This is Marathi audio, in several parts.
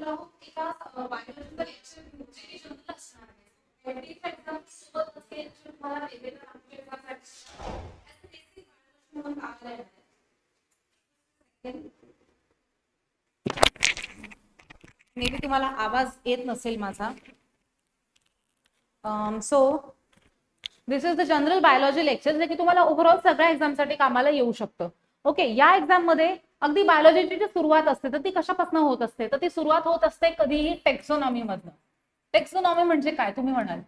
आहोत एका बायोलॉजिकल एक्सपेरिमेंटची जनरल असणार आहे. वेगवेगळ्या एक्झाम सोबत असेल तर तुम्हाला वेगवेगळ्या मे बी तुम्हाला आवाज येत नसेल माझा. So this is the general biology lecture जे की तुम्हाला ओव्हरऑल सगळ्या एक्झामसाठी कामाला येऊ शकतं. ओके, या एक्झाम मध्ये अगदी बायोलॉजीची जी सुरुवात असते तर ती कशापासून होत असते, तर ती सुरुवात होत असते कधीही टेक्सोनॉमी मधनं. टेक्सोनॉमी म्हणजे काय तुम्ही म्हणाल,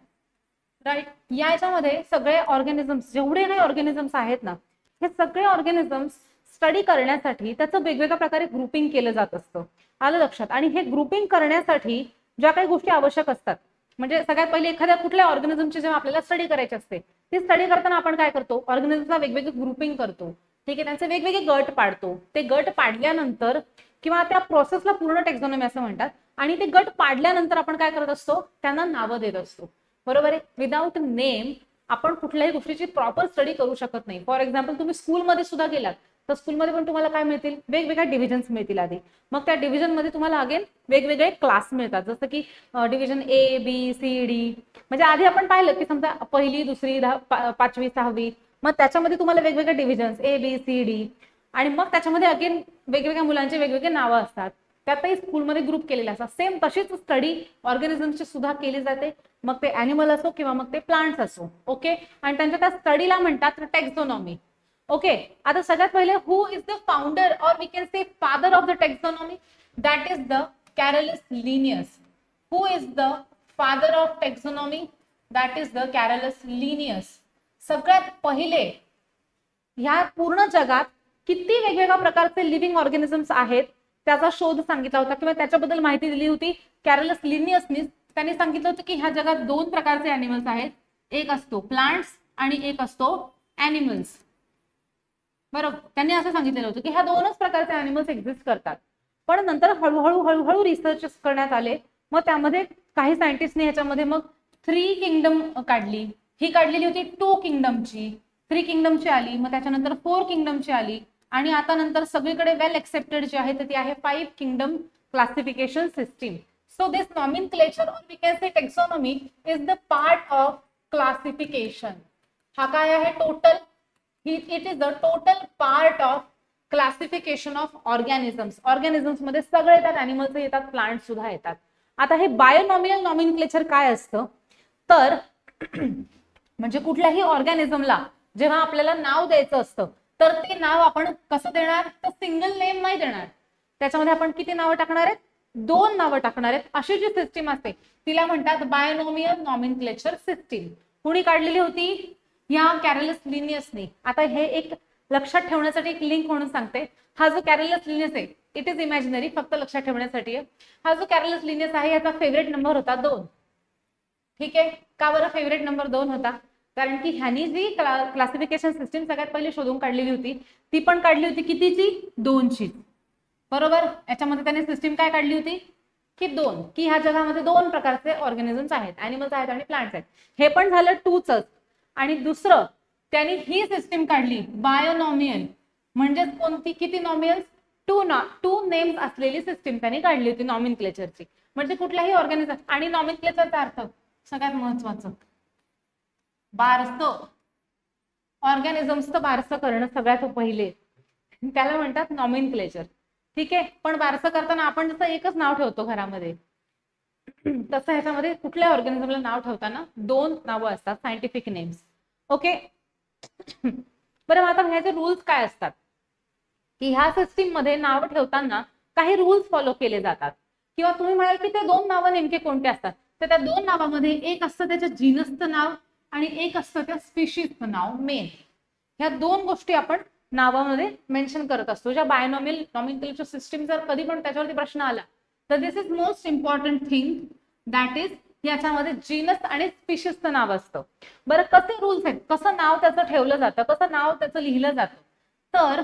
राईट. याच्यामध्ये सगळे ऑर्गॅनिझम्स, जेवढे काही ऑर्गॅनिझम्स आहेत ना, हे सगळे ऑर्गॅनिझम्स स्टडी करण्यासाठी त्याचं वेगवेगळ्या प्रकारे ग्रुपिंग केलं जात असतं. आलं लक्षात. आणि हे ग्रुपिंग करण्यासाठी ज्या काही गोष्टी आवश्यक असतात, म्हणजे सगळ्यात पहिले एखाद्या कुठल्या ऑर्गॅनिझमची जेव्हा आपल्याला स्टडी करायची असते, ती स्टडी करताना आपण काय करतो, ऑर्गॅनिझमला वेगवेगळे ग्रुपिंग करतो. ठीक आहे, त्यांचे वेगवेगळे गट पाडतो. ते गट पाडल्यानंतर किंवा त्या प्रोसेसला पूर्ण टेक्सॉनॉमी असं म्हणतात. आणि ते गट पाडल्यानंतर आपण काय करत असतो, त्यांना नावं देत असतो. बरोबर आहे. विदाउट नेम आपण कुठल्याही गोष्टीची प्रॉपर स्टडी करू शकत नाही. फॉर एक्झाम्पल तुम्ही स्कूलमध्ये सुद्धा गेलात तर स्कूलमध्ये पण तुम्हाला काय मिळतील, वेगवेगळ्या डिव्हिजन्स मिळतील आधी. मग त्या डिव्हिजन मध्ये तुम्हाला अगेन वेगवेगळे क्लास मिळतात, जसं की division A B C D. म्हणजे आधी आपण पाहिलं की समजा पहिली दुसरी पाचवी सहावी, मग त्याच्यामध्ये तुम्हाला वेगवेगळे divisions A B C D, आणि मग त्याच्यामध्ये अगेन वेगवेगळ्या मुलांचे वेगवेगळे नावं असतात. त्यातही स्कूलमध्ये ग्रुप केलेले असतात. सेम तशीच स्टडी ऑर्गॅनिझमची सुद्धा केली जाते, मग ते अॅनिमल असो किंवा मग ते प्लांट्स असो. ओके, आणि त्यांच्या त्या स्टडीला म्हणतात टेक्सोनॉमी. ओके, आता सगळ्यात पहिले who is the founder or we can say father of the taxonomy, that is the Carolus Linnaeus. Who is the father of taxonomy, that is the Carolus Linnaeus. सगळ्यात पहिले ह्या पूर्ण जगात किती वेगवेगळ्या प्रकारचे लिव्हिंग ऑर्गॅनिझम्स आहेत त्याचा शोध सांगितला होता किंवा त्याच्याबद्दल माहिती दिली होती कॅरलस लिनियसनी. त्यांनी सांगितलं होतं की ह्या जगात दोन प्रकारचे अॅनिमल्स आहेत, एक असतो प्लांट्स आणि एक असतो अॅनिमल्स. बरोबर, त्यांनी असं सांगितलेलं होतं की ह्या दोनच प्रकारचे अॅनिमल्स एक्झिस्ट करतात. पण नंतर हळूहळू हळूहळू रिसर्च करण्यात आले. मग त्यामध्ये काही सायंटिस्टने ह्याच्यामध्ये मग 3 किंगडम काढली. ही काढलेली होती 2 किंगडमची, 3 किंगडमची आली, मग त्याच्यानंतर 4 किंगडमची आली, आणि आता नंतर सगळीकडे वेल एक्सेप्टेड जी आहे ती आहे 5 kingdom classification system. So this nomenclature or we can say taxonomy is the part of classification. हा काय आहे total, it is the total part of classification of organisms. Organisms मध्ये सगळे येतात, अॅनिमल्स येतात, प्लांट सुद्धा येतात. आता हे बायोनॉमियल नॉमेनक्लेचर काय असतं, तर म्हणजे कुठल्याही ऑर्गॅनिझमला जेव्हा आपल्याला नाव द्यायचं असतं तर ते नाव आपण कसं देणार, तर सिंगल नेम नाही देणार. त्याच्यामध्ये आपण किती नावं टाकणार आहेत, 2 नावं टाकणार आहेत. अशी जी सिस्टीम असते तिला म्हणतात बायोनॉमियल नॉमेनक्लेचर सिस्टीम. कुणी काढलेली होती, या कॅरलस लिनियसने. आता हे एक लक्षात ठेवण्यासाठी एक लिंक म्हणून सांगते. हा जो कॅरलस लिनियस आहे इट इज इमॅजिनरी, फक्त लक्षात ठेवण्यासाठी आहे. हा जो कॅरलस लिनियस आहे याचा फेवरेट नंबर होता 2. ठीक आहे, का बरं फेवरेट नंबर 2 होता, कारण की ह्यानी जी क्लासिफिकेशन सिस्टीम सगळ्यात पहिले शोधून काढलेली होती ती पण काढली होती कितीची, 2ची. बरोबर, याच्यामध्ये त्याने सिस्टीम काय काढली होती की 2, की ह्या जगामध्ये 2 प्रकारचे ऑर्गॅनिझम्स आहेत, अॅनिमल्स आहेत आणि प्लांट्स आहेत. हे पण झालं 2च. आणि दुसरं त्यांनी ही सिस्टीम काढली बायोनॉमियल, म्हणजे कोणती, किती नॉमियल्स, 2 नेम्स असलेली सिस्टीम त्यांनी काढली होती नॉमेनक्लेचरची. म्हणजे कुठल्याही ऑर्गॅनिझम, आणि नॉमेनक्लेचरचा अर्थ सगळ्यात महत्वाचं बारसं, ऑर्गॅनिझम्सचं बारसं करणं सगळ्यात पहिले, त्याला म्हणतात नॉमेनक्लेचर. ठीक आहे, पण बारसं करताना आपण जसं एकच नाव ठेवतो घरामध्ये, तसं ह्याच्यामध्ये कुठल्या ऑर्गॅनिझमला नाव ठेवताना 2 नावं असतात, सायंटिफिक नेम्स. ओके, बरं आता ह्याचे रूल्स काय असतात, की ह्या सिस्टीम मध्ये नाव ठेवताना काही रूल्स फॉलो केले जातात. किंवा तुम्ही म्हणाल की ते 2 नावं नेमके कोणते असतात, तर त्या 2 नावामध्ये एक असतं त्याच्या जीनसचं नाव आणि एक असतं त्या स्पीशीजचं नाव मेन. ह्या 2 गोष्टी आपण नावामध्ये मेन्शन करत असतो. ज्या बायोनॉमियल नॉमेनक्लेचर सिस्टीम जर कधी पण त्याच्यावरती प्रश्न आला तर this is most important thing, that is याच्यामध्ये जीनस आणि स्पीशीजचं नाव असतं. बरं कसे रूल्स आहेत, कसं नाव त्याचं ठेवलं जातं, कसं नाव त्याचं लिहिलं जातं, तर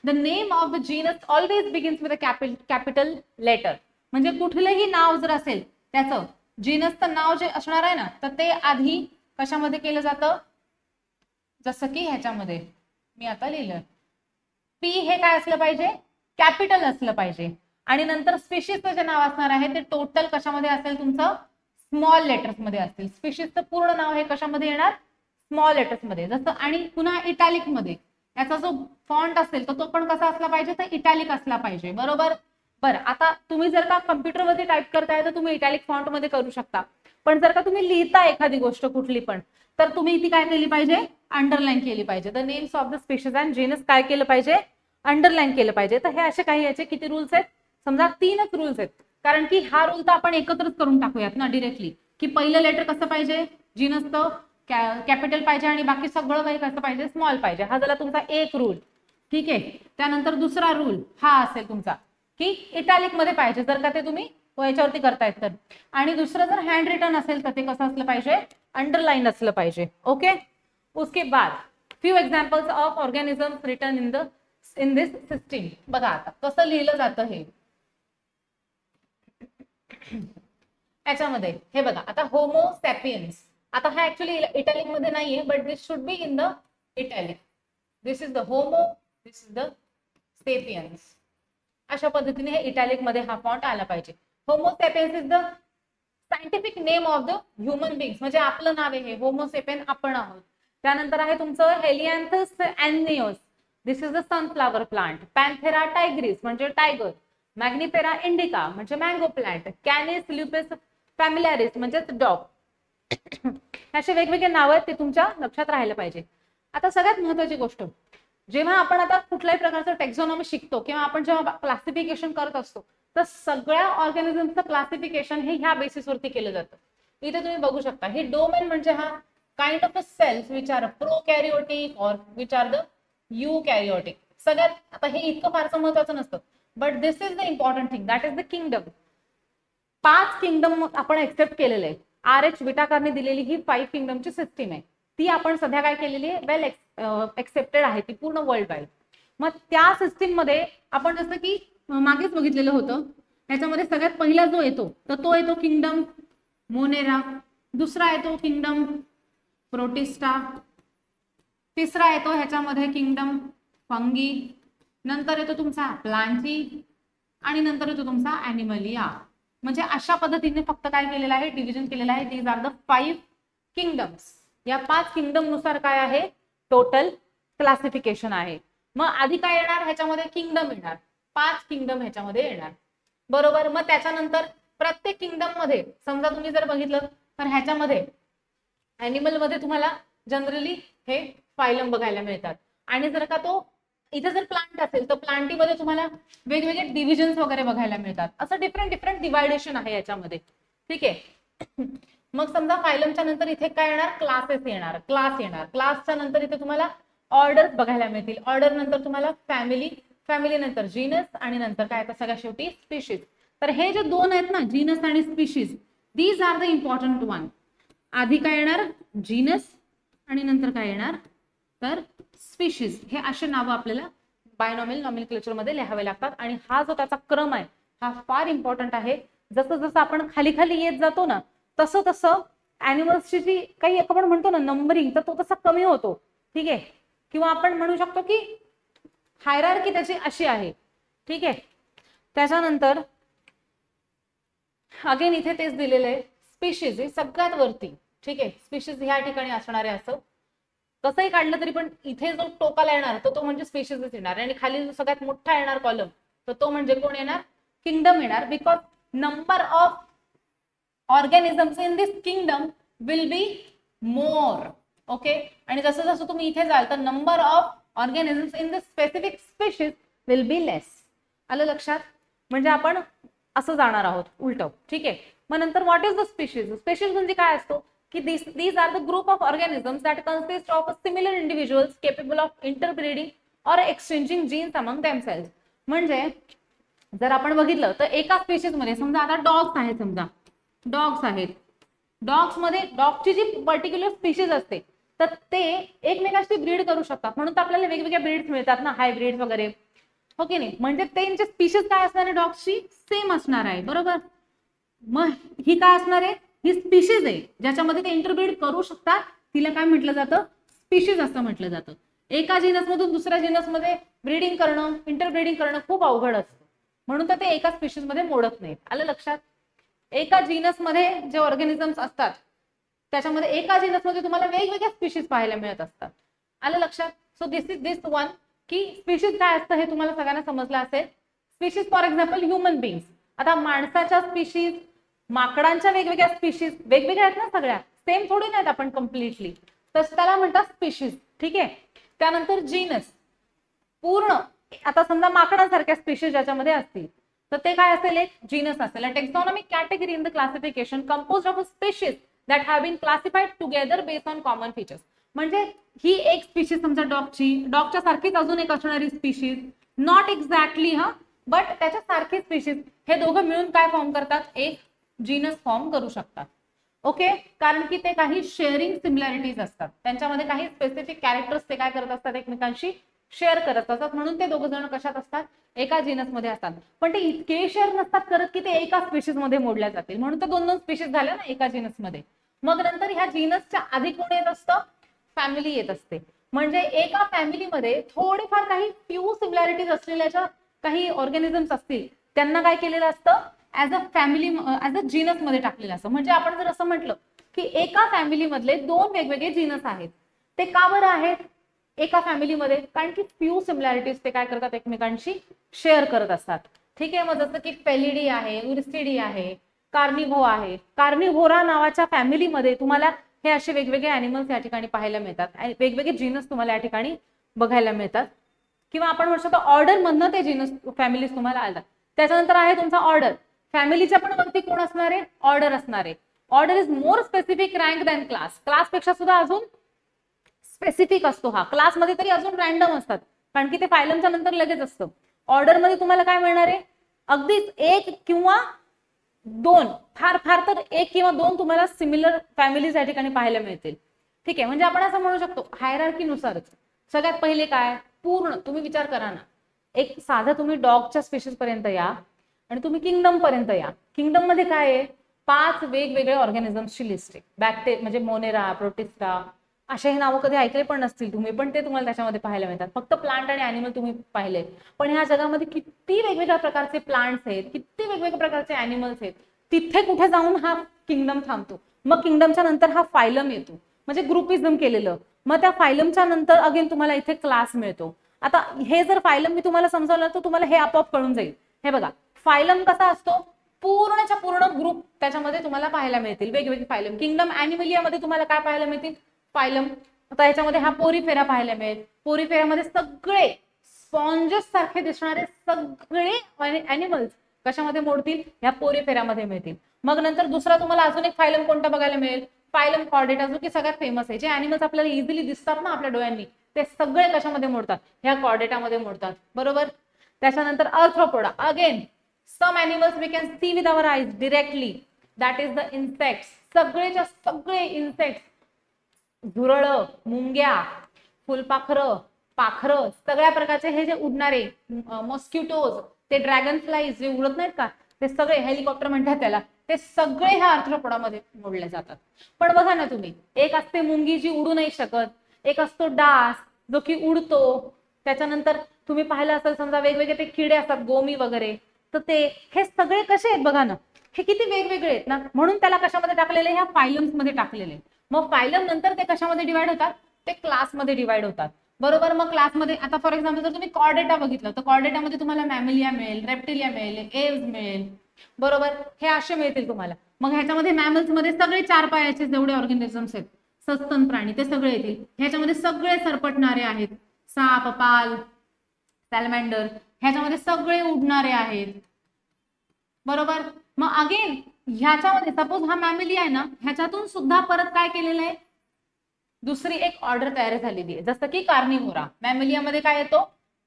the name of the genus always begins with a capital letter. म्हणजे कुठलंही नाव जर असेल त्याचं जीनसचं नाव जे असणार आहे ना, तर ते आधी कशामध्ये केलं जातं, जसं की ह्याच्यामध्ये मी आता लिहिलं, पी हे काय असलं पाहिजे, कॅपिटल असलं पाहिजे. आणि नंतर स्पीशीजचं जे नाव असणार आहे ते टोटल कशामध्ये असेल तुमचं स्मॉल लेटर्स मध्ये असतील. स्पीशीजचं पूर्ण नाव हे कशामध्ये येणार स्मॉल लेटर्स मध्ये. जसं आणि पुन्हा इटॅलिक मध्ये याचा जो फॉन्ट असेल तर तो पण कसा असला पाहिजे तर इटॅलिक असला पाहिजे. बरोबर. बरं आता तुम्ही जर का कम्प्युटरमध्ये टाईप करताय तर तुम्ही इटॅलिक फॉन्ट मध्ये करू शकता, पण जर का तुम्ही लिहिता एखादी गोष्ट कुठली पण तर तुम्ही ती काय केली पाहिजे अंडरलाईन केली पाहिजे. The names of the species and genus काय केलं पाहिजे अंडरलाईन केलं पाहिजे. तर हे असे काही याचे किती रूल्स आहेत समजा 3च रूल्स आहेत, कारण की हा रूल तर आपण एकत्रच करून टाकूयात ना डिरेक्टली, की पहिलं लेटर कसं पाहिजे जीनसचं कॅपिटल पाहिजे आणि बाकी सगळं काही कसं पाहिजे स्मॉल पाहिजे. हा झाला तुमचा एक रूल. ठीक आहे. त्यानंतर दुसरा रूल हा असेल तुमचा की इटॅलिक मध्ये पाहिजे जर का ते तुम्ही याच्यावरती करतायत तर, आणि दुसरं जर हँड रिटन असेल तर ते कसं असलं पाहिजे अंडरलाईन असलं पाहिजे. ओके. उसके बाद few examples of organisms written in this system. बघा आता कसं लिहिलं जातं हे याच्यामध्ये. हे बघा आता होमो सॅपियन्स, आता हा ऍक्च्युली इटॅलिक मध्ये नाहीये but this should be in the italic. This is the homo, this is the Sapiens. अशा पद्धतीने हे इटॅलिक मध्ये हा फॉन्ट आला पाहिजे. Homo sapiens is the scientific name of the human beings, म्हणजे आपलं नाव आहे हे होमो सेपियन आपण आहोत. त्यानंतर आहे तुमचं Helianthus annuus, this is the sunflower plant. Panthera tigris म्हणजे टायगर. मॅग्निफेरा इंडिका म्हणजे mango plant. Canis lupus familiaris म्हणजे डॉग. असे वेगवेगळे नाव आहेत ते तुमच्या लक्षात राहायला पाहिजे. आता सगळ्यात महत्त्वाची गोष्ट, जेव्हा आपण आता कुठल्याही प्रकारचं टेक्झॉनॉमी शिकतो किंवा आपण जेव्हा क्लासिफिकेशन करत असतो तर सगळ्या ऑर्गॅनिझमचं क्लासिफिकेशन हे ह्या बेसिसवरती केलं जातं. इथे तुम्ही बघू शकता हे डोमेन म्हणजे हा kind of a cells which are prokaryotic or which are the यूकॅरियोटिक. सगळ्यात आता हे इतकं फारसं महत्त्वाचं नसतं but this is the important thing, that is the kingdom. 5 kingdom आपण एक्सेप्ट केलेले आहे. RH विटाकारने दिलेली ही 5 किंगडमची सिस्टीम आहे, ती आपण सध्या काय केलेली आहे वेल एक्सेप्टेड आहे ती पूर्ण वर्ल्ड वाईड. मग त्या सिस्टीम मध्ये आपण जसं की मागेच बघितलेलं होतं याच्यामध्ये सगळ्यात पहिला जो येतो तर तो येतो किंगडम मोनेरा. दुसरा येतो किंगडम प्रोटिस्टा. तिसरा येतो ह्याच्यामध्ये किंगडम फंगी. नंतर येतो तुमचा प्लांटी आणि नंतर येतो तुमचा ॲनिमलिया. म्हणजे अशा पद्धतीने फक्त काय केलेलं आहे डिव्हिजन केलेलं आहे. These are the 5 kingdoms. या 5 किंगडम नुसार काय आहे टोटल क्लासिफिकेशन आहे. मग आधी काय येणार ह्याच्यामध्ये किंगडम येणार, 5 किंगडम ह्याच्यामध्ये येणार. बरोबर. मग त्याच्यानंतर प्रत्येक किंगडम मध्ये समजा तुम्ही जर बघितलं तर ह्याच्यामध्ये ॲनिमल मध्ये तुम्हाला जनरली हे फायलम बघायला मिळतात, आणि जर का तो इथे जर प्लांट असेल तर प्लांटीमध्ये तुम्हाला वेगवेगळे डिव्हिजन्स वगैरे बघायला मिळतात. असं डिफरंट डिवायडेशन आहे याच्यामध्ये. ठीक आहे. मग समजा फायलमच्या नंतर इथे काय येणार क्लासेस येणार, क्लास येणार. क्लासच्या नंतर इथे तुम्हाला ऑर्डर्स बघायला मिळतील. ऑर्डर नंतर तुम्हाला फॅमिली, फॅमिली नंतर जीनस आणि नंतर काय आता सगळ्या शेवटी स्पीशीज. तर हे जे दोन आहेत ना जीनस आणि species, these are the important one. आधी काय येणार जीनस आणि नंतर काय येणार तर स्पीशीज. हे असे नावं आपल्याला बायनॉमियल नॉमेनक्लेचर मध्ये लिहावे लागतात, आणि हा जो त्याचा क्रम आहे हा फार इम्पॉर्टंट आहे. जसं जसं आपण खाली खाली येत जातो ना तसं तसं ॲनिमल्सची जी काही आपण म्हणतो ना नंबरिंग तर तो तसा कमी होतो. ठीक आहे. किंवा आपण म्हणू शकतो की हायरार्की त्याची अशी आहे. ठीक आहे. त्याच्यानंतर अगेन इथे तेच दिलेलं आहे स्पीशीज ही सगळ्यात वरती. ठीक आहे. स्पीशीज ह्या ठिकाणी असणार आहे. असं कसंही काढलं तरी पण इथे जो टोकाला येणार तो म्हणजे स्पीशीजच येणार, आणि खाली जो सगळ्यात मोठा येणार कॉलम तर तो म्हणजे कोण येणार किंगडम येणार. Because number of organisms in this kingdom will be more. Okay. आणि जसं जसं तुम्ही इथे जाल तर number of organisms in this specific species will be less. आलं लक्षात. म्हणजे आपण असं जाणार आहोत उलट. ठीक आहे. मग नंतर what is the species. Species म्हणजे काय असतो की these are the group of organisms that consist of similar individuals capable of interbreeding or exchanging genes among themselves. म्हणजे जर आपण बघितलं तर एका स्पीशीज मध्ये समजा आता डॉग्स आहेत, समजा डॉग्स आहेत. डॉग्स मध्ये डॉगची जी पर्टिक्युलर स्पीशीज असते तर ते एकमेकांशी ब्रीड करू शकतात, म्हणून तर आपल्याला वेगवेगळ्या ब्रीड्स मिळतात ना हायब्रिड्स वगैरे. हो की नाही. म्हणजे त्यांचे स्पीशीज काय असणार आहे डॉग्सची सेम असणार आहे. बरोबर. मग ही काय असणार आहे ही स्पीशीज आहे ज्याच्यामध्ये ते इंटरब्रीड करू शकतात. तिला काय म्हटलं जातं स्पीशीज असं म्हटलं जातं. एका जीनस मधून दुसऱ्या जीनस मध्ये ब्रीडिंग करणं इंटरब्रीडिंग करणं खूप अवघड असतं. म्हणून तर ते एका स्पीशीज मध्ये मोडत नाहीत. आलं लक्षात? एका जीनस मध्ये जे ऑर्गॅनिझम्स असतात त्याच्यामध्ये एका जीनस मध्ये तुम्हाला वेगवेगळ्या स्पीशीज पाहायला मिळत असतात. आलं लक्षात? सो दिस वन की स्पीशीज काय असतं हे तुम्हाला सगळ्यांना समजलं असेल. Species for example human beings. आता माणसाच्या स्पीशीज, माकडांच्या वेगवेगळ्या स्पीशीज वेगवेगळ्या आहेत ना, सगळ्या सेम थोडी नाहीत आपण कम्प्लिटली, तर त्याला म्हणतात स्पीशीज. ठीक आहे. त्यानंतर जीनस पूर्ण, आता समजा माकडांसारख्या स्पीशीज ज्याच्यामध्ये असतील तर ते काय असेल, एक जीनस असेल. A taxonomic category in the classification composed of a species that have been classified together based on common features. म्हणजे ही एक स्पीशीज समजा डॉगच्या सारखीच अजून एक असणारी स्पीशीज, नॉट एक्झॅक्टली बट त्याच्या सारखी स्पीशीज, हे दोघं मिळून काय फॉर्म करतात, एक जीनस फॉर्म करू शकतात. ओके. कारण की ते काही शेअरिंग सिमिलॅरिटीज असतात, त्यांच्यामध्ये काही स्पेसिफिक कॅरेक्टर्स ते काय करत असतात, एकमेकांशी शेअर करत असतात. म्हणून ते दोघं जण कशात असतात, एका जीनस मध्ये असतात. पण ते इतके शेअर नसतात करत की ते एका स्पीशीज मध्ये मोडल्या जातील. म्हणून तर 2-2 स्पीशीज झाल्या ना एका जीनस मध्ये. मग नंतर ह्या जीनसच्या आधी कोण येत असतं, फॅमिली येत असते. म्हणजे एका फॅमिलीमध्ये थोडेफार काही फ्यू सिमिलॅरिटीज असलेल्या काही ऑर्गॅनिझम्स असतील, त्यांना काय केलेलं असतं, as a family, as a genus मध्ये टाकलेलं असतं. म्हणजे आपण जर असं म्हटलं की एका फॅमिली मधले 2 वेगवेगळे जीनस आहेत, ते का बरं आहेत एका फॅमिलीमध्ये, कारण की फ्यू सिमिलॅरिटीज ते काय करतात, एकमेकांशी शेअर करत असतात. ठीक आहे. मग जसं की फेलिडी आहे, उर्सिडी आहे, कार्निव्हो आहे. कार्निव्होरा नावाच्या फॅमिलीमध्ये तुम्हाला हे असे वेगवेगळे अॅनिमल्स या ठिकाणी पाहायला मिळतात, वेगवेगळे जीनस तुम्हाला या ठिकाणी बघायला मिळतात. किंवा आपण म्हणू शकतो ऑर्डर मधनं ते जीनस फॅमिलीज तुम्हाला आतात. त्याच्यानंतर आहे तुमचा ऑर्डर. फॅमिलीच्या पण वरती कोण असणार आहे, ऑर्डर असणार आहे. Order is more specific rank than class. Class पेक्षा सुद्धा अजून स्पेसिफिक असतो हा. क्लासमध्ये तरी अजून रँडम असतात, कारण की ते फायलमच्या नंतर लगेच असतं. ऑर्डर मध्ये तुम्हाला काय मिळणार आहे, अगदीच 1 किंवा 2, फार फार तर 1 किंवा 2 तुम्हाला सिमिलर फॅमिलीज या ठिकाणी पाहायला मिळतील. ठीक आहे. म्हणजे आपण असं म्हणू शकतो हायरार्कीनुसारच. सगळ्यात पहिले काय, पूर्ण तुम्ही विचार करा ना, एक साधा तुम्ही डॉगच्या स्पीशीज पर्यंत या आणि तुम्ही किंगडम पर्यंत या. किंगडम मध्ये काय आहे, 5 वेगवेगळ्या ऑर्गॅनिझम्सची लिस्ट आहे. बॅक्टेरिया म्हणजे मोनेरा, प्रोटिस्टा, असे हे नावं कधी ऐकले पण नसतील तुम्ही, पण ते तुम्हाला त्याच्यामध्ये पाहायला मिळतात. फक्त प्लांट आणि अॅनिमल तुम्ही पाहिले, पण ह्या जगामध्ये किती वेगवेगळ्या प्रकारचे प्लांट्स आहेत, किती वेगवेगळ्या प्रकारचे अॅनिमल्स आहेत. तिथे कुठे जाऊन हा किंगडम थांबतो. मग किंगडमच्या नंतर हा फायलम येतो, म्हणजे ग्रुपिझम केलेलं. मग त्या फायलमच्या नंतर अगेन तुम्हाला इथे क्लास मिळतो. आता हे जर फायलम मी तुम्हाला समजावलं तर तुम्हाला हे आपोआप कळून जाईल. हे बघा, फायलम कसा असतो, पूर्णच्या पूर्ण ग्रुप त्याच्यामध्ये तुम्हाला पाहायला मिळतील, वेगवेगळे फायलम. किंगडम ॲनिमलियामध्ये तुम्हाला काय पाहायला मिळतील, फायलम. आता ह्याच्यामध्ये हा पोरीफेरा पाहायला मिळेल. पोरीफेरामध्ये सगळे स्पॉन्जेस सारखे दिसणारे सगळे अॅनिमल्स कशामध्ये मोडतील, ह्या पोरीफेरामध्ये मिळतील. मग नंतर दुसरा तुम्हाला अजून एक फायलम कोणता बघायला मिळेल, फायलम कॉर्डेटा, जो की सगळ्यात फेमस आहे. जे अॅनिमल्स आपल्याला इझिली दिसतात ना आपल्या डोळ्यांनी, ते सगळे कशामध्ये मोडतात, ह्या कॉर्डेटामध्ये मोडतात. बरोबर. त्याच्यानंतर Arthropoda. Again some animals we can see with our eyes directly, that is the insects. सगळेच्या सगळे इन्सेक्ट्स, झुरळं, मुंग्या, फुलपाखरं, पाखरं, सगळ्या प्रकारचे हे जे उडणारे मॉस्किटोज, ते ड्रॅगन फ्लाईज जे उडत नाहीत का, ते सगळे, हेलिकॉप्टर म्हणतात त्याला, ते सगळे ह्या आर्थ्रोपोडामध्ये मोडले जातात. पण बघा ना तुम्ही, एक असते मुंगी जी उडू नाही शकत, एक असतो डास जो की उडतो. त्याच्यानंतर तुम्ही पाहिलं असेल समजा वेगवेगळे ते किडे असतात, गोमी वगैरे, तर ते हे सगळे कसे आहेत बघा ना, हे किती वेगवेगळे आहेत ना. म्हणून त्याला कशामध्ये टाकलेले, ह्या फायलम्स मध्ये टाकलेले. मग फायलम नंतर ते कशामध्ये डिवाइड होतात, ते क्लासमध्ये डिवाइड होतात. बरोबर. मग क्लासमध्ये आता फॉर एक्झाम्पल जर तुम्ही कॉर्डेटा बघितलं तर कॉर्डेटामध्ये तुम्हाला मॅमेलिया मिळेल, रेप्टिलिया मिळेल, एव्स मिळेल. बरोबर. हे असे मिळतील तुम्हाला. मग ह्याच्यामध्ये मॅमल्स मध्ये सगळे 4 पायाचे जेवढे ऑर्गॅनिझम्स आहेत, सस्तन प्राणी, ते सगळे येतील. ह्याच्यामध्ये सगळे सरपटणारे आहेत, साप, पाल, सॅलमँडर, ह्याच्यामध्ये सगळे उडणारे आहेत. बरोबर. मग अगेन ह्याच्यामध्ये सपोज हा मॅमेलिया आहे ना, ह्याच्यातून सुद्धा परत काय केलेलं आहे, दुसरी एक ऑर्डर तयार झालेली आहे. जसं की कार्निव्होरा. मॅमेलियामध्ये काय येतो,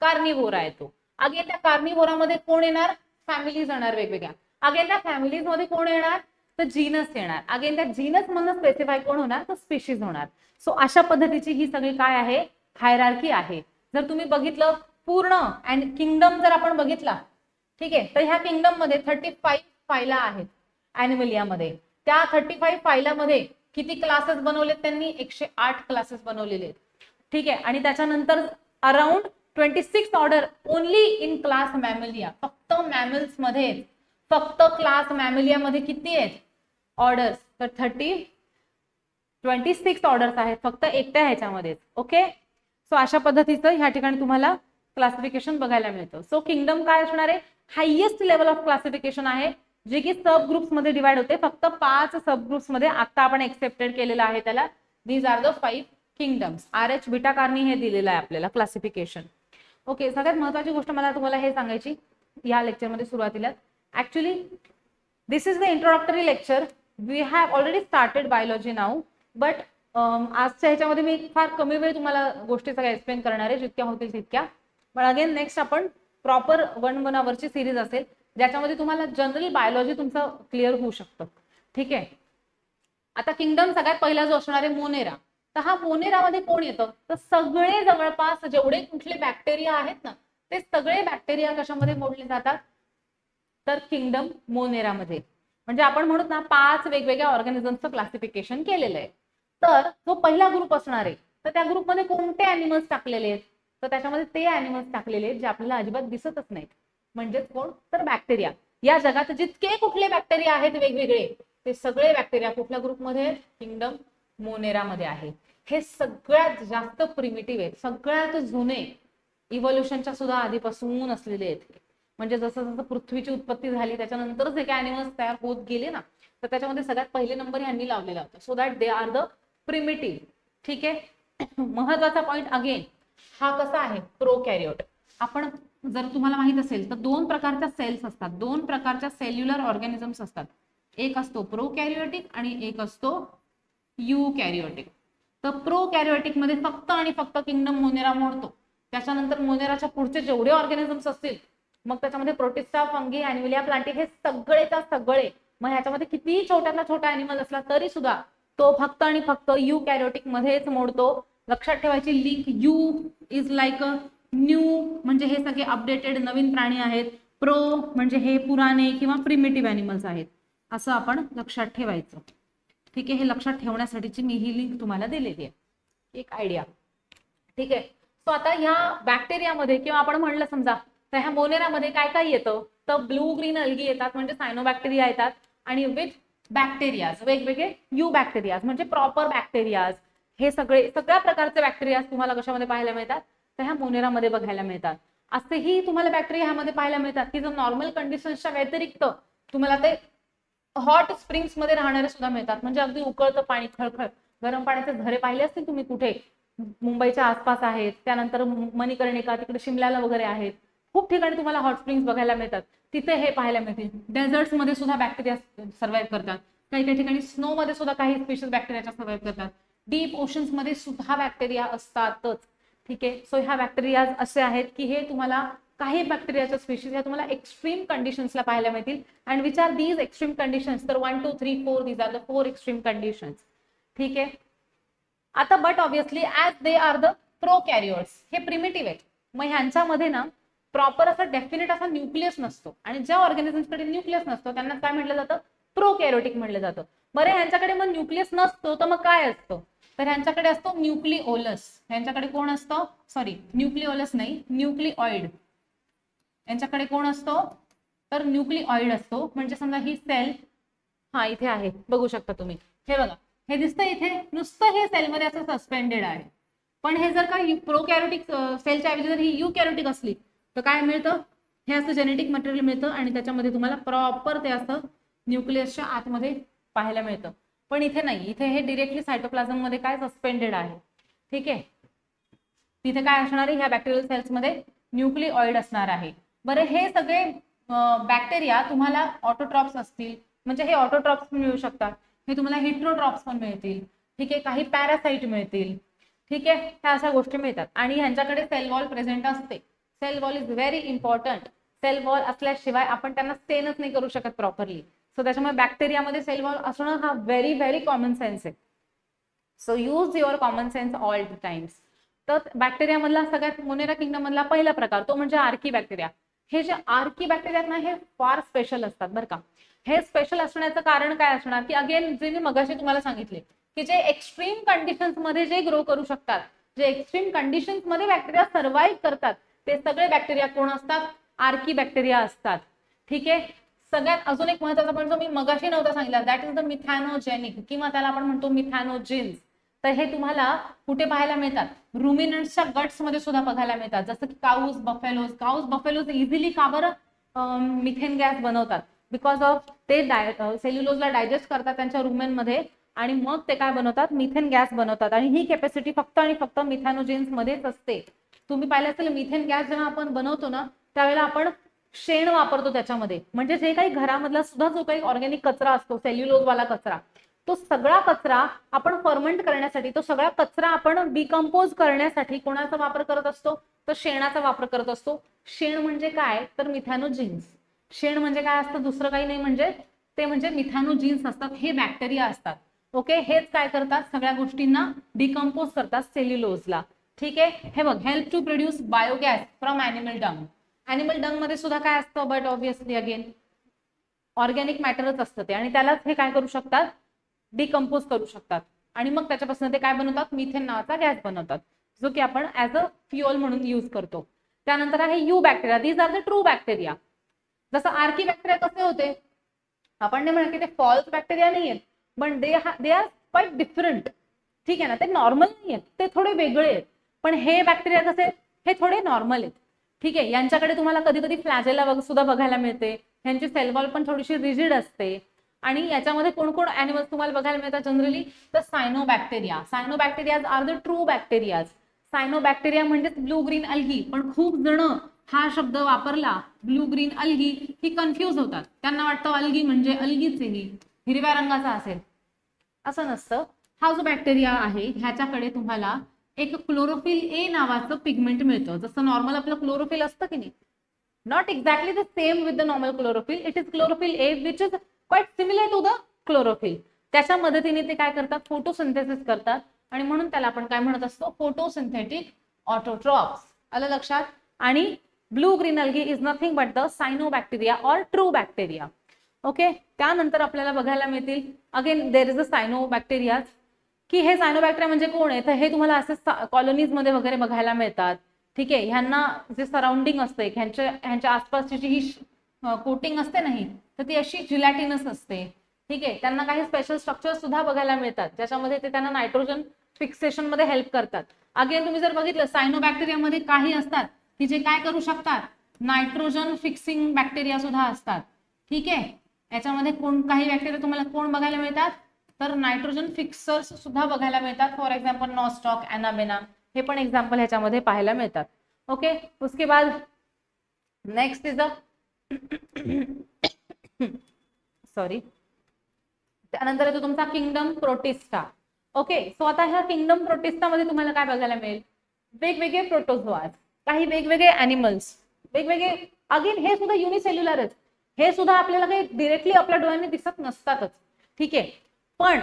कार्निव्होरा येतो. अगेन त्या कार्निव्होरामध्ये कोण येणार, फॅमिलीज येणार वेगवेगळ्या. अगेन त्या फॅमिलीज मध्ये कोण येणार, तर जीनस येणार. अगेन त्या जीनस मधून स्पेसिफाय कोण होणार, तर स्पीशीज होणार. सो अशा पद्धतीची ही सगळी काय आहे, हायरार्की आहे. जर तुम्ही बघितलं पूर्ण अँड किंगडम जर आपण बघितला, ठीक आहे, तर ह्या किंगडम मध्ये 35 फायला आहेत ॲनिमलियामध्ये. त्या 35 फायलामध्ये किती क्लासेस बनवलेत त्यांनी, 108 क्लासेस बनवलेले आहेत. ठीक आहे. आणि त्याच्यानंतर around 26 order only in class Mammalia, फक्त मॅमल्स मध्ये, फक्त क्लास मॅमेलिया मध्ये किती आहेत ऑर्डर्स, तर 26 ऑर्डर्स आहेत फक्त एकट्या ह्याच्यामध्ये. ओके, सो अशा पद्धतीचं ह्या ठिकाणी तुम्हाला क्लासिफिकेशन बघायला मिळतं. सो किंगडम काय असणार आहे, हायेस्ट लेवल ऑफ क्लासिफिकेशन आहे, जे की सब ग्रुप्स मध्ये डिवाइड होते. फक्त 5 सब ग्रुप्स मध्ये आता आपण एक्सेप्टेड केलेलं आहे त्याला. These are the 5 kingdoms. RH बीटा कार्नी हे दिलेलं आहे आपल्याला क्लासिफिकेशन. ओके, सगळ्यात महत्वाची गोष्ट मला तुम्हाला हे सांगायची या लेक्चरमध्ये सुरुवातीला, actually this is the introductory lecture. We have already started biology now, but आजच्या ह्याच्यामध्ये मी फार कमी वेळ तुम्हाला गोष्टी सगळ्या एक्सप्लेन करणार आहे, जितक्या होतील तितक्या. पण अगेन नेक्स्ट आपण प्रॉपर 1 आवरची सिरीज असेल, ज्याच्यामध्ये तुम्हाला जनरल बायोलॉजी तुमचं क्लिअर होऊ शकतं. ठीक आहे, आता किंगडम सगळ्यात पहिला जो असणार आहे मोनेरा. तर हा मोनेरामध्ये कोण येतं, तर सगळे जवळपास जेवढे कुठले बॅक्टेरिया आहेत ना, ते सगळे बॅक्टेरिया कशामध्ये मोडले जातात, तर किंगडम मोनेरामध्ये. म्हणजे आपण म्हणून ना 5 वेगवेगळ्या ऑर्गॅनिझमचं क्लासिफिकेशन केलेलं आहे. तर जो पहिला ग्रुप असणार आहे, तर त्या ग्रुपमध्ये कोणते अॅनिमल्स टाकलेले आहेत, तर त्याच्यामध्ये ते अॅनिमल्स टाकलेले आहेत जे आपल्याला अजिबात दिसतच नाहीत. म्हणजेच कोण, तर बॅक्टेरिया. या जगात जितके कुठले बॅक्टेरिया आहेत वेगवेगळे, ते सगळे बॅक्टेरिया कुठल्या ग्रुपमध्ये आहेत, किंगडम मोनेरामध्ये आहे. हे सगळ्यात जास्त प्रिमिटिव्ह आहेत, सगळ्यात जुने, इव्होल्युशनच्या सुद्धा आधीपासून असलेले आहेत. म्हणजे जसं जसं पृथ्वीची उत्पत्ती झाली त्याच्यानंतर जे काही अॅनिमल्स तयार होत गेले ना, तर त्याच्यामध्ये सगळ्यात पहिले नंबर यांनी लावलेला होता. So that they are the primitive. ठीक आहे, महत्वाचा पॉइंट अगेन, हा कसा आहे, प्रोकॅरियोट. आपण जर तुम्हाला माहित असेल तर 2 प्रकारच्या सेल्स असतात, 2 प्रकारच्या सेल्युलर ऑर्गॅनिझम्स असतात. एक असतो प्रोकॅरियोटिक आणि एक असतो युकॅरियोटिक. तर प्रोकॅरियोटिक मध्ये फक्त आणि फक्त किंगडम मोनेरा मोडतो. त्याच्यानंतर मोनेराच्या पुढचे जेवढे ऑर्गॅनिझम्स असतील, मग त्याच्यामध्ये प्रोटिस्टा, फंगी, ॲनिमलिया, प्लांटी, हे सगळेच्या सगळे, मग ह्याच्यामध्ये कितीही छोट्यातला छोटा ॲनिमल असला तरी सुद्धा तो फक्त आणि फक्त युकॅरियोटिक मध्येच मोडतो. लक्षात ठेवायची link, you is like a new, म्हणजे हे सगळे अपडेटेड नवीन प्राणी आहेत. प्रो म्हणजे हे पुराणे किंवा प्रिमिटिव्ह ॲनिमल्स आहेत, असं आपण लक्षात ठेवायचं. ठीक आहे, हे लक्षात ठेवण्यासाठीची मी ही लिंक तुम्हाला दिलेली आहे, एक आयडिया. ठीक आहे, सो आता ह्या बॅक्टेरियामध्ये किंवा आपण म्हणलं समजा तर ह्या मोनेरामध्ये काय काय येतं, तर ब्लू ग्रीन अल्गी येतात, म्हणजे सायनोबॅक्टेरिया येतात. आणि विथ बॅक्टेरियाज, वेगवेगळे यू बॅक्टेरियाज म्हणजे प्रॉपर बॅक्टेरियाज, हे सगळ्या प्रकारचे बॅक्टेरियाज तुम्हाला कशामध्ये पाहायला मिळतात, तर ह्या मोनेरामध्ये बघायला मिळतात. असेही तुम्हाला बॅक्टेरिया ह्यामध्ये पाहायला मिळतात की जो नॉर्मल कंडिशन्सच्या व्यतिरिक्त तुम्हाला ते हॉट स्प्रिंग्स मध्ये राहणारे सुद्धा मिळतात. म्हणजे अगदी उकळतं पाणी, खळखळ गरम पाण्याचे झरे पाहिले असतील तुम्ही कुठे, मुंबईच्या आसपास आहेत, त्यानंतर मणिकर्णिका तिकडे शिमल्याला वगैरे आहेत, खूप ठिकाणी तुम्हाला हॉट स्प्रिंग्स बघायला मिळतात, तिथे हे पाहायला मिळतील. डेझर्ट्स मध्ये सुद्धा बॅक्टेरिया सर्व्हाइव्ह करतात. काही काही ठिकाणी स्नो मध्ये सुद्धा काही स्पेशल बॅक्टेरियाच्या सर्व्हाइव्ह करतात. डीप ओशन्स मध्ये सुद्धा बॅक्टेरिया असतातच. ठीक आहे, सो ह्या बॅक्टेरिया असे आहेत की हे तुम्हाला काही बॅक्टेरियाच्या स्पीशीज ह्या तुम्हाला एक्स्ट्रीम कंडिशन्सला पाहायला मिळतील. And which are these extreme conditions, तर 1 2 3 4 these are the 4 extreme conditions. ठीक आहे, आता but obviously as they are the prokaryotes, हे प्रिमिटिव्ह आहेत, मग ह्यांच्यामध्ये ना प्रॉपर असा डेफिनेट असा न्यूक्लियस नसतो. आणि ज्या ऑर्गॅनिझम्सकडे न्यूक्लियस नसतो त्यांना काय म्हटलं जातं, प्रोकॅरियोटिक म्हटलं जातं. बरं, ह्यांच्याकडे मग न्यूक्लियस नसतो तर मग काय असतं, तर ह्यांच्याकडे असतो न्यूक्लिओलस. ह्यांच्याकडे कोण असतं, सॉरी न्यूक्लिओलस नाही, न्यूक्लिऑइड. यांच्याकडे कोण असतो, तर न्यूक्लिऑइड असतो. म्हणजे समजा ही सेल, हा इथे आहे, बघू शकता तुम्ही, हे बघा, हे दिसतं इथे, नुसतं हे सेलमध्ये असं सस्पेंडेड आहे. पण हे जर का प्रोकॅरियोटिक सेलच्या ऐवजी जर ही युकॅरियोटिक असली तर काय मिळतं, हे असं जेनेटिक मटेरियल मिळतं आणि त्याच्यामध्ये तुम्हाला प्रॉपर ते असं न्यूक्लियसच्या आतमध्ये पाहायला मिळतं. पण इथे नाही, इथे हे डिरेक्टली सायटोप्लाझम मध्ये काय सस्पेंडेड आहे. ठीक आहे, तिथे काय असणार आहे, ह्या बॅक्टेरियल सेल्स मध्ये न्यूक्लिऑइड असणार आहे. बरं, हे सगळे बॅक्टेरिया तुम्हाला ऑटोट्रॉप्स असतील, म्हणजे हे ऑटोट्रॉप्स पण मिळू शकतात, हे तुम्हाला हेट्रोट्रॉप्स पण मिळतील. ठीक आहे, काही पॅरासाइट मिळतील. ठीक आहे, ह्या अशा गोष्टी मिळतात. आणि ह्यांच्याकडे सेल वॉल प्रेझेंट असते. Cell wall is very important. Cell wall असल्याशिवाय आपण त्यांना स्टेनच नाही करू शकत प्रॉपरली. सो त्याच्यामुळे बॅक्टेरियामध्ये सेल वॉल असणं हा व्हेरी व्हेरी कॉमन सेन्स आहे. So use your common sense all the times. तर बॅक्टेरियामधला सगळ्यात मोनेरा किंगडम मधला पहिला प्रकार तो म्हणजे आर्की बॅक्टेरिया. हे जे आर्की बॅक्टेरिया ना हे फार स्पेशल असतात बरं का. हे स्पेशल असण्याचं कारण काय असणार की अगेन जे मी मगाशी तुम्हाला सांगितले की जे एक्स्ट्रीम कंडिशन्स मध्ये जे ग्रो करू शकतात, जे एक्स्ट्रीम कंडिशन्स मध्ये बॅक्टेरिया सर्व्हाइव्ह करतात, ते सगळे बॅक्टेरिया कोण असतात? आर्की बॅक्टेरिया असतात. ठीक आहे. सगळ्यात अजून एक महत्त्वाचा पॉईंट जो मी मगाशी नव्हता सांगितला, दॅट इज द मिथॅनोजेनिक किंवा त्याला आपण म्हणतो मिथॅनोजिन्स. तर हे तुम्हाला कुठे पाहायला मिळतात? रुमिनंट्सच्या गट्स मध्ये सुद्धा बघायला मिळतात, जसं की काऊज बफेलोज इझिली का बरं मिथेन गॅस बनवतात? बिकॉज ऑफ ते सेल्युलोजला डायजेस्ट करतात त्यांच्या रुमेनमध्ये आणि मग ते काय बनवतात? मिथेन गॅस बनवतात. आणि ही कॅपॅसिटी फक्त आणि फक्त मिथॅनोजेन्स मध्येच असते. तुम्ही पाहिलं असेल मिथेन गॅस जेव्हा आपण बनवतो ना त्यावेळेला आपण शेण वापरतो त्याच्यामध्ये, म्हणजे जे काही घरामधला सुद्धा जो काही ऑर्गॅनिक कचरा असतो, सेल्युलोज वाला कचरा, तो सगळा कचरा आपण फर्मेंट करण्यासाठी, तो सगळा कचरा आपण डिकम्पोज करण्यासाठी कोणाचा वापर करत असतो? तर शेणाचा वापर करत असतो. शेण म्हणजे काय? तर मिथॅनोजिन्स. शेण म्हणजे काय असतं? दुसरं काही नाही, म्हणजे ते म्हणजे मिथॅनोजिन्स असतात, हे बॅक्टेरिया असतात. ओके, हेच काय करतात? सगळ्या गोष्टींना डिकम्पोज करतात सेल्युलोजला. ठीक आहे. हे बघ, help to produce biogas from animal dung. Animal dung मध्ये सुद्धा काय असतं? बट ऑब्विसली अगेन ऑर्गॅनिक मॅटरच असतं ते, आणि त्यालाच हे काय करू शकतात? डिकम्पोज करू शकतात. आणि मग त्याच्यापासून ते काय बनवतात? मिथेन नावाचा गॅस बनवतात, जो की आपण ऍज अ फ्युअल म्हणून यूज करतो. त्यानंतर आहे eubacteria. These are the true bacteria. जसं आर्की बॅक्टेरिया कसे होते? आपण नाही म्हणत की ते फॉल्स बॅक्टेरिया नाही आहेत, पण दे आर क्वाईट डिफरंट. ठीक आहे ना, ते नॉर्मल नाही आहेत, ते थोडे वेगळे आहेत. पण हे बॅक्टेरिया कसे? हे थोडे नॉर्मल आहेत. ठीक आहे. यांच्याकडे तुम्हाला कधी कधी फ्लॅजेला सुद्धा बघायला मिळते. यांची सेल वॉल पण थोडीशी रिजिड असते. आणि याच्यामध्ये कोण कोण ॲनिमल्स तुम्हाला बघायला मिळतात जनरली? तर cyanobacteria. सायनोबॅक्टेरियाज R the true bacterias. Cyanobacteria म्हणजे ब्लू ग्रीन अल्गी, पण खूप जण हा शब्द वापरला ब्लू ग्रीन अल्गी ही कन्फ्यूज होतात. त्यांना वाटतं अल्गी म्हणजे अल्गीच ही हिरव्या रंगाचा असेल. असं नसतं. हा जो बॅक्टेरिया आहे ह्याच्याकडे तुम्हाला एक क्लोरोफिल ए नावाचं पिगमेंट मिळतं. जसं नॉर्मल आपलं क्लोरोफिल असतं की नाही, not exactly the same with the normal chlorophyll, it is chlorophyll A which is quite similar to the chlorophyll. त्याच्या मदतीने ते काय करतात? फोटोसिंथेसिस करतात, आणि म्हणून त्याला आपण काय म्हणत असतो? Photosynthetic autotrophs. आलं लक्षात? आणि blue green algae is nothing but the cyanobacteria or true bacteria. Okay. त्यानंतर आपल्याला बघायला मिळतील again there is a cyanobacteria, की हे सायनोबॅक्टेरिया म्हणजे कोण आहे? तर हे तुम्हाला असे कॉलनीज मध्ये वगैरे बघायला मिळतात. ठीक आहे. ह्यांना जे सराउंडिंग असते, ह्यांच्या आसपासची जी ही कोटिंग असते नाही, तर ती अशी जिलॅटिनस असते. ठीक आहे. त्यांना काही स्पेशल स्ट्रक्चर सुद्धा बघायला मिळतात, ज्याच्यामध्ये ते त्यांना नायट्रोजन फिक्सेशन मध्ये हेल्प करतात. अगेन तुम्ही जर बघितलं सायनोबॅक्टेरियामध्ये काही असतात की जे काय करू शकतात? नायट्रोजन फिक्सिंग बॅक्टेरिया सुद्धा असतात. ठीक आहे. याच्यामध्ये काही बॅक्टेरिया तुम्हाला कोण बघायला मिळतात? तर नायट्रोजन फिक्सर्स सुद्धा बघायला मिळतात. फॉर एक्झाम्पल नॉस्टॉक, एनाबेना, हे पण एक्झाम्पल ह्याच्यामध्ये पाहायला मिळतात. ओके. उसके बाद नेक्स्ट इज अ सॉरी, त्यानंतर येतो तुमचा किंगडम प्रोटिस्टा. ओके. सो आता ह्या किंगडम प्रोटिस्टा मध्ये तुम्हाला काय बघायला मिळेल? वेगवेगळे प्रोटोझोआज, काही वेगवेगळे अॅनिमल्स, वेगवेगळे. अगेन हे सुद्धा युनिसेल्युलरच, हे सुद्धा आपल्याला काही डिरेक्टली आपल्या डोळ्यांनी दिसत नसतातच. ठीक आहे. पण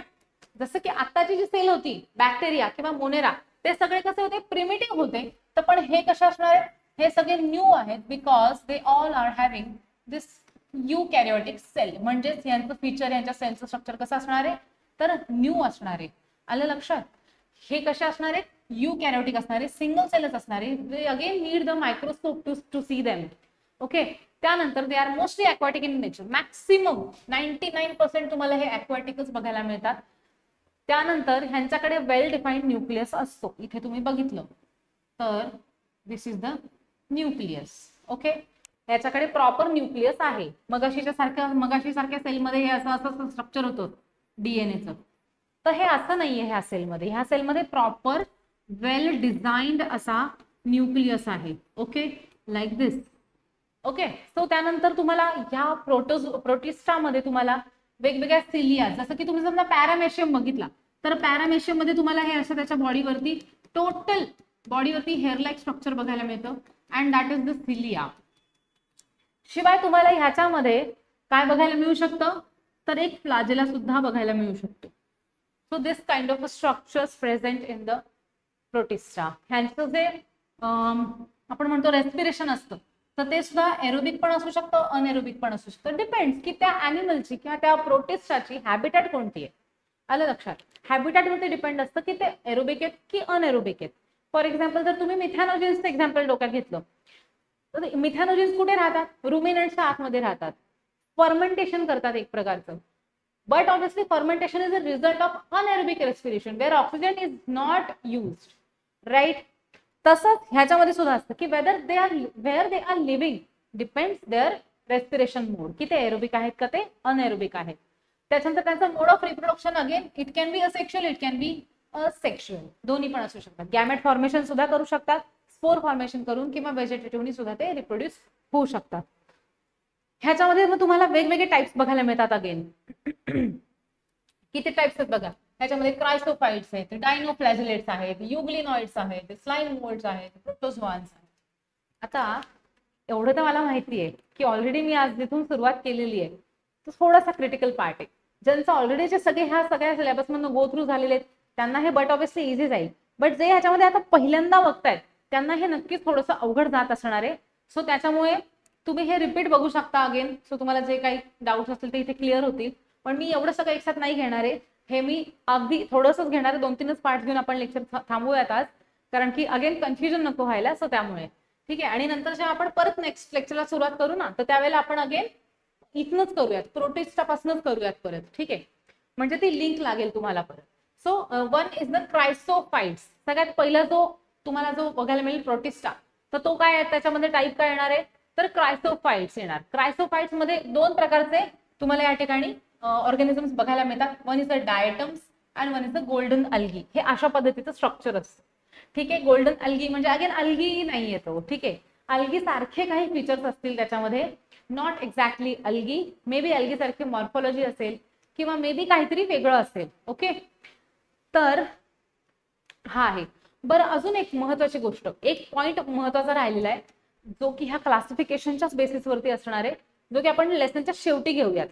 जसं की आताची जी सेल होती बॅक्टेरिया किंवा मोनेरा, ते सगळे कसे होते? प्रिमिटिव्ह होते. तर पण हे कसे असणार आहेत? हे सगळे न्यू आहेत, because they all are having this eukaryotic cell. म्हणजेच यांचं फीचर, यांच्या सेलचं स्ट्रक्चर कसं असणार आहे? तर न्यू असणार आहे. आलं लक्षात? हे कसे असणार आहेत? यूकॅरियोटिक असणार आहे, सिंगल सेलच असणार आहे. They again need the microscope to see them. Okay. त्यानंतर they are mostly aquatic in nature. Maximum 99% तुम्हाला हे अक्वाटिकच बघायला मिळतात. त्यानंतर ह्यांच्याकडे वेल डिफाईन्ड न्यूक्लियस असतो. इथे तुम्ही बघितलं तर this is the nucleus. Okay. याच्याकडे प्रॉपर न्यूक्लियस आहे. मगाशी सारख्या सेलमध्ये हे असं स्ट्रक्चर होतं डीएनएचं, तर हे असं नाहीये ह्या सेलमध्ये. ह्या सेलमध्ये प्रॉपर वेल डिझाइन्ड असा न्यूक्लियस आहे. ओके, लाईक दिस. ओके. सो त्यानंतर तुम्हाला ह्या प्रोटिस्टामध्ये तुम्हाला वेगवेगळ्या सिलिया, जसं की तुम्ही समजा पॅरामेशियम बघितला, तर पॅरामेशियम मध्ये तुम्हाला हे असं त्याच्या बॉडीवरती टोटल बॉडीवरती हेअर लाईक स्ट्रक्चर बघायला मिळतं, and that is the cilia. शिवाय तुम्हाला ह्याच्यामध्ये काय बघायला मिळू शकतं? तर एक फ्लॅजेला सुद्धा बघायला मिळू शकतो. So this kind of structures present in the protista. ह्यांचं जे आपण म्हणतो रेस्पिरेशन असतं, तर ते सुद्धा एरोबिक पण असू शकतं, अनएरोबिक पण असू शकतं. डिपेंड्स की त्या ॲनिमलची किंवा त्या प्रोटिस्टाची हॅबिटॅट कोणती आहे. आलं लक्षात? हॅबिटॅट वरती डिपेंड असतं की ते एरोबिक आहेत की अनएरोबिक आहेत. फॉर एक्झाम्पल जर तुम्ही मिथॅनोजेन्सचं एक्झाम्पल डोक्यात घेतलं तर मिथॅनोजेन्स कुठे राहतात? रुमिनंटच्या आतमध्ये राहतात, फर्मेंटेशन करतात एक प्रकारचं. But obviously fermentation is a result of anaerobic respiration where oxygen is not used, right. तसंच ह्याच्यामध्ये सुद्धा असतं की whether they are living depends their respiration mode, की ते एरोबिक आहेत का ते अनएरोबिक आहेत. त्याच्यानंतर त्यांचा mode of reproduction again it can be asexual, it can be asexual, दोन्ही पण असू शकतात. गॅमेट फॉर्मेशन सुद्धा करू शकतात, स्पोर फॉर्मेशन करून, किंवा व्हेजिटेटिव्हनी सुद्धा ते रिप्रोड्यूस होऊ शकतात. ह्याच्यामध्ये मग तुम्हाला वेगवेगळे टाइप्स बघायला मिळतात. अगेन किती टाइप्स आहेत बघा. ह्याच्यामध्ये क्रायसोफाइट्स आहेत, डायनोफ्लॅजिलेट्स आहेत, युग्लिनॉइड्स आहेत, स्लाइम मोल्ड्स आहेत, प्रोटोझोआन्स आहेत. आता एवढं तर मला माहिती आहे की ऑलरेडी मी आज जिथून सुरुवात केलेली आहे तो थोडासा क्रिटिकल पार्ट आहे. ज्यांचं ऑलरेडी सगळे ह्या सगळ्या सिलेबस मधून गो थ्रू झालेले आहेत त्यांना हे बट ऑब्विसली इझी जाईल. बट जे ह्याच्यामध्ये आता पहिल्यांदा बघतायत त्यांना हे नक्कीच थोडंसं अवघड जात असणार आहे. सो त्याच्यामुळे तुम्ही हे रिपीट बघू शकता अगेन. सो तुम्हाला जे काही डाऊट्स असतील ते इथे क्लिअर होतील. पण मी एवढं सगळं एकसाथ नाही घेणार आहे, हे मी अगदी थोडंसंच घेणार आहे. 2-3च पार्ट घेऊन आपण लेक्चर थांबूयात आज, कारण की अगेन कन्फ्युजन नको व्हायला. सो त्यामुळे ठीक आहे. आणि नंतर जेव्हा आपण परत नेक्स्ट लेक्चरला सुरुवात करू ना तर त्यावेळेला आपण अगेन इथनच करूयात, प्रोटिस्टापासूनच करूयात परत, ठीक आहे. म्हणजे ती लिंक लागेल तुम्हाला परत. So one is the chrysophytes. सगळ्यात पहिला जो तुम्हाला जो बघायला मिळेल प्रोटिस्टा, तर तो काय आहे, त्याच्यामध्ये टाईप काय येणार आहे तर क्रायसोफाइट्स येणार. क्रायसोफाइट्स मध्ये दोन प्रकारचे तुम्हाला या ठिकाणी ऑर्गॅनिझम्स बघायला मिळतात. One is the diatoms and one is the golden algae. हे अशा पद्धतीचं स्ट्रक्चर असतं, ठीक आहे. गोल्डन अल्गी म्हणजे अगेन अल्गी नाही येतो, ठीक आहे. अल्गी सारखे काही फीचर्स असतील त्याच्यामध्ये, not exactly algae, may be algae सारखी मॉर्फॉलॉजी असेल किंवा मे बी काहीतरी वेगळं असेल. ओके, तर हा आहे. बरं, अजून एक महत्वाची गोष्ट, एक पॉइंट महत्वाचा राहिलेला आहे जो की ह्या क्लासिफिकेशनच्याच बेसिसवरती असणार आहे, जो की आपण लेसनच्या शेवटी घेऊयात.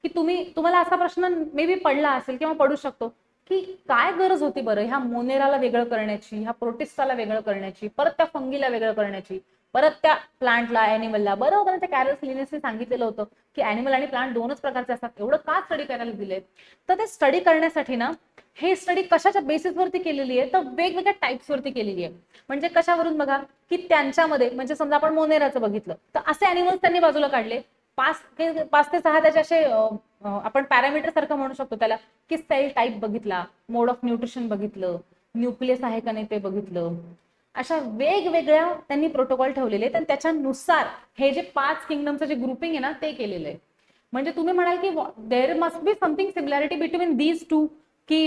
की तुम्हाला असा प्रश्न मे बी पडला असेल किंवा पडू शकतो की काय गरज होती बरं ह्या मोनेराला वेगळं करण्याची, ह्या प्रोटिस्टाला वेगळं करण्याची, परत त्या फंगीला वेगळं करण्याची, परत त्या प्लांटला, ऍनिमलला. बरोबर ना, त्या कॅरल्स लिनेसने सांगितलेलं होतं की ऍनिमल आणि प्लांट दोनच प्रकारचे असतात, एवढं का स्टडी करायला दिले. तर ते स्टडी करण्यासाठी ना, हे स्टडी कशाच्या बेसिसवरती केलेली आहे तर वेगवेगळ्या टाइप्सवरती केलेली आहे. म्हणजे कशावरून बघा की त्यांच्यामध्ये, म्हणजे समजा आपण मोनेराचं बघितलं तर असे ऍनिमल्स त्यांनी बाजूला काढले 5 ते 6 त्याचे असे आपण पॅरामीटर सारखं म्हणू शकतो त्याला, की सेल टाईप बघितला, मोड ऑफ न्यूट्रिशन बघितलं, न्यूक्लियस आहे का नाही ते बघितलं. अशा वेगवेगळ्या त्यांनी प्रोटोकॉल ठेवलेले आहेत आणि त्याच्यानुसार हे जे 5 किंगडमचं जे ग्रुपिंग आहे ना ते केलेलं आहे. म्हणजे तुम्ही म्हणाल की there must be something similarity between these two, की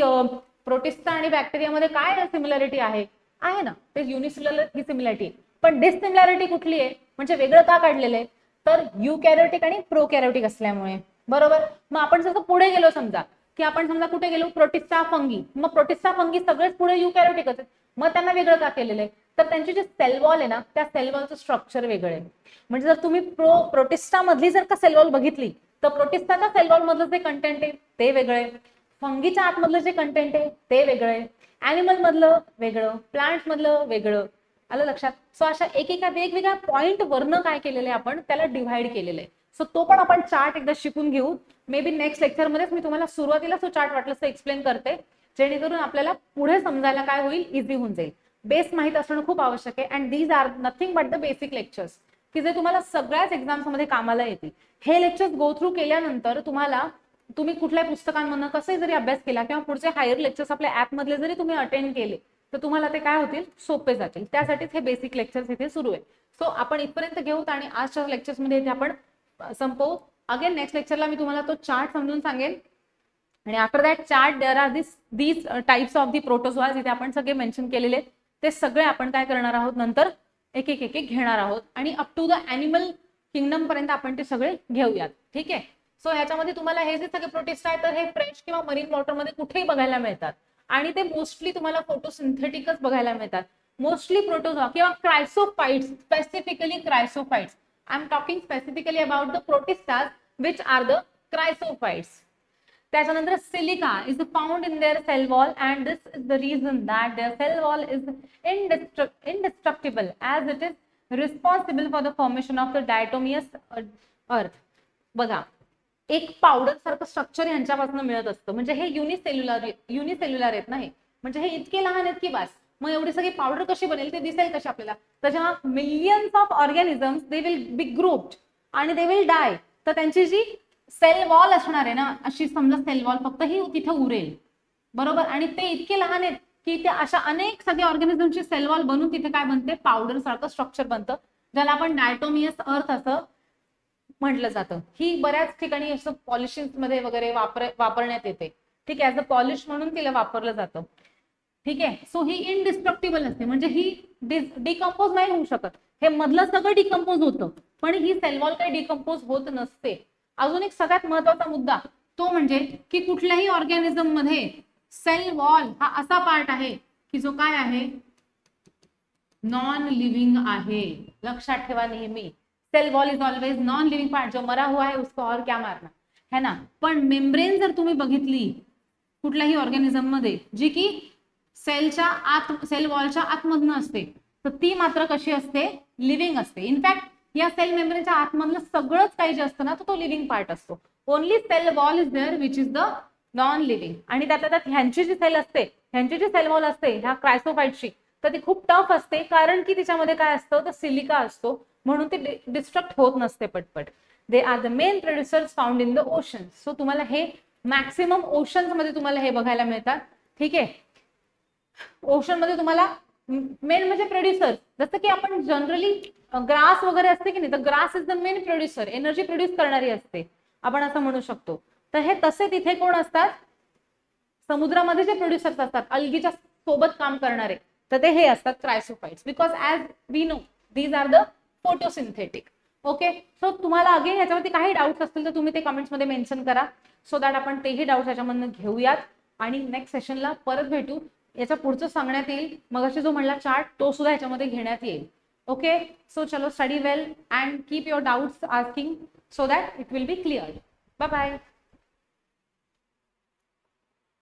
प्रोटिस्टा आणि बॅक्टेरियामध्ये काय सिमिलॅरिटी आहे ना, ते युनिसेल्युलर ही सिमिलॅरिटी. पण डिससिमिलॅरिटी कुठली आहे, म्हणजे वेगळं का काढलेलं आहे तर युकॅरियोटिक आणि प्रोकॅरियोटिक असल्यामुळे. बरोबर. मग आपण जसं पुढे गेलो, समजा की आपण समजा कुठे गेलो, प्रोटिस्टा फंगी, मग प्रोटिस्टा फंगी सगळेच पुढे युकॅरियोटिकच आहेत, मग त्यांना वेगळं का केलेलं आहे तर त्यांची जी सेल वॉल आहे ना त्या सेल वॉलचं स्ट्रक्चर वेगळं आहे. म्हणजे जर तुम्ही प्रोटिस्टा मधली जर का सेल वॉल बघितली तर प्रोटिस्टाच्या सेल वॉल मधलं जे कंटेंट आहे ते वेगळं आहे, फंगीच्या आतमधलं जे कंटेंट आहे ते वेगळं आहे, ऍनिमल मधलं वेगळं, प्लांट मधलं वेगळं. आलं लक्षात. सो अशा एकेका वेगवेगळ्या पॉइंट वरनं काय केलेलं आहे आपण त्याला डिव्हाइड केलेलं आहे. सो तो पण आपण चार्ट एकदा शिकून घेऊ. मे बी नेक्स्ट लेक्चरमध्येच मी तुम्हाला सुरुवातीला तो चार्ट वाटलं तर एक्सप्लेन करते, जेणेकरून आपल्याला पुढे समजायला काय होईल, इझी होऊन जाईल. बेस माहित असणं खूप आवश्यक आहे. And these are nothing but the basic lectures, की जे तुम्हाला सगळ्याच एक्झाम्स मध्ये कामाला येतील. हे लेक्चर्स गो थ्रू केल्यानंतर तुम्ही कुठल्याही पुस्तकांमधून कसंही जरी अभ्यास केला किंवा पुढचे हायर लेक्चर्स आपल्या ऍप मधले जरी तुम्ही अटेंड केले तर तुम्हाला ते काय होतील, सोपे जातील. त्यासाठीच हे बेसिक लेक्चर्स इथे सुरू आहे. सो आपण इथपर्यंत घेऊत आणि आजच्या लेक्चर्स मध्ये इथे आपण संपवू. अगेन नेक्स्ट लेक्चरला मी तुम्हाला तो चार्ट समजून सांगेन. आणि after that chart there are these types of the protozoas इथे आपण सगळे मेन्शन केलेले, ते सगळे आपण काय करणार आहोत नंतर एक एक घेणार आहोत आणि up to the animal kingdom पर्यंत आपण ते सगळे घेऊयात. ठीक आहे. सो ह्याच्यामध्ये तुम्हाला हे जे सगळे प्रोटिस्ट आहेत तर हे फ्रेश किंवा मरीन वॉटरमध्ये कुठेही बघायला मिळतात आणि ते मोस्टली तुम्हाला फोटोसिंथेटिकच बघायला मिळतात. मोस्टली प्रोटोझोआ किंवा chrysophytes, specifically chrysophytes. I am talking specifically about the protistas which are the chrysophytes. त्याच्यानंतर silica is found in their cell wall and this is the reason that their cell wall is indestructible as it is responsible for the formation of the diatomeous earth. बघा, एक पावडर सारखं स्ट्रक्चर यांच्यापासून मिळत असतं. म्हणजे हे युनिसेल्युलर आहेत ना, हे म्हणजे हे इतके लहान आहेत की बस. मग एवढी सगळी पावडर कशी बनेल ते दिसेल कशी आपल्याला. तर जेव्हा millions of organisms they will be grouped आणि दे विल डाय, तर त्यांची जी सेल वॉल असणार आहे ना, अशी समजा सेल वॉल फक्त ही तिथे उरेल, बरोबर. आणि ते इतके लहान आहेत की ते अशा अनेक सगळ्या ऑर्गॅनिझमची सेल वॉल बनून तिथे काय बनते, पावडर सारखं स्ट्रक्चर बनतं, ज्याला आपण डायटोमियस अर्थ असं म्हटलं जातं. ही बऱ्याच ठिकाणी असं पॉलिशिंग मध्ये वगैरे वापरण्यात येते. ठीक आहे, ऍज अ पॉलिश म्हणून तिला वापरलं जातं. ठीक आहे. सो ही इनडिस्ट्रक्टिबल असते, म्हणजे ही डिकम्पोज नाही होऊ शकत. हे मधलं सगळं डिकम्पोज होतं, पण ही सेल वॉल काही डिकम्पोज होत नसते. अजून एक सगळ्यात महत्वाचा मुद्दा तो म्हणजे की कुठल्याही ऑर्गॅनिझम मध्ये सेल वॉल हा असा पार्ट आहे की जो काय आहे, नॉन लिव्हिंग आहे. लक्षात ठेवा नेहमी, cell wall is always non living part. जो मरा हुआ है उसको और क्या मारना है ना. पण मेम्ब्रेन जर तुम्ही बघितली कुठल्याही ऑर्गॅनिझम मध्ये जी की सेलच्या आत, सेल वॉलच्या आतमधनं असते, तर ती मात्र कशी असते, लिव्हिंग असते. इनफॅक्ट या सेल मेम्ब्रेनच्या आतमधलं सगळंच काही जे असतं ना तो लिव्हिंग पार्ट असतो. Only cell wall is there which is the non living. आणि त्यातल्या त्यात ह्यांची जी सेल असते, ह्यांची जी सेल वॉल असते ह्या क्रायसोफाईटची, तर ती खूप टफ असते, कारण की तिच्यामध्ये काय असतं, तर सिलिका असतो, म्हणून ती डिस्ट्रक्ट होत नसते पटपट. दे are the main producers found in the ocean. So तुम्हाला हे मॅक्सिमम ओशन्स मध्ये तुम्हाला हे बघायला मिळतात. ठीक आहे, ओशन मध्ये तुम्हाला मेन म्हणजे प्रोड्युसर, जसं की आपण जनरली ग्रास वगैरे असते की नाही, तर grass is the main producer, energy produce करणारी असते, आपण असं म्हणू शकतो. तर हे तसे तिथे कोण असतात, समुद्रामध्ये जे प्रोड्युसर्स असतात अल्गीच्या सोबत काम करणारे, तर ते हे असतात chrysophytes. Because as we know these are the photosynthetic. Okay. So तुम्हाला अगेन ह्याच्यावरती काही डाऊट्स असतील तर तुम्ही ते कमेंट्स मध्ये मेन्शन करा, सो दॅट आपण तेही डाऊट्स याच्यामधून घेऊयात आणि नेक्स्ट सेशनला परत भेटू. याच्या पुढचं सांगण्यात येईल, मग अशी जो म्हणला चार्ट तो सुद्धा याच्यामध्ये घेण्यात येईल. ओके. सो चलो, study well and keep your doubts asking so that it will be clear. Bye bye.